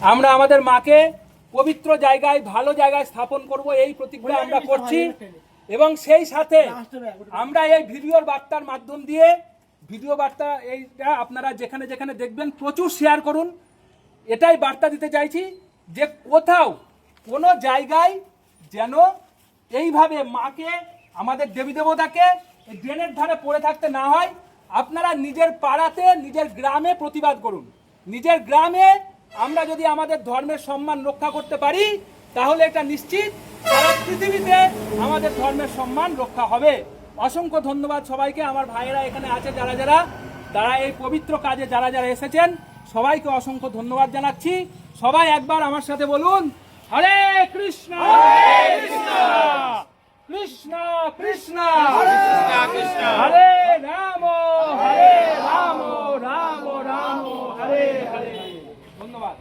আমরা আমাদের মাকে পবিত্র জায়গায় ভালো জায়গায় স্থাপন করব এই প্রতিজ্ঞা আমরা করছি। এবং সেই সাথে আমরা এই ভিডিওর বার্তার মাধ্যম দিয়ে ভিডিও বার্তা এইটা আপনারা যেখানে যেখানে দেখবেন প্রচুর শেয়ার করুন। এটাই বার্তা দিতে চাইছি যে কোথাও কোনো জায়গায় যেন এইভাবে মাকে আমাদের দেবী দেবতাকে ড্রেনের ধারে পড়ে থাকতে না হয়। আপনারা নিজের পাড়াতে নিজের গ্রামে প্রতিবাদ করুন। নিজের গ্রামে আমরা যদি আমাদের ধর্মের সম্মান রক্ষা করতে পারি তাহলে এটা নিশ্চিত সারা পৃথিবীতে আমাদের ধর্মের সম্মান রক্ষা হবে। অসংখ্য ধন্যবাদ সবাইকে। আমার ভাইয়েরা এখানে আছে যারা এই পবিত্র কাজে যারা এসেছেন সবাইকে অসংখ্য ধন্যবাদ জানাচ্ছি। সবাই একবার আমার সাথে বলুন, হরে কৃষ্ণ কৃষ্ণ কৃষ্ণ হরে রাম হরে রাম রাম রাম হরে হরে। ধন্যবাদ।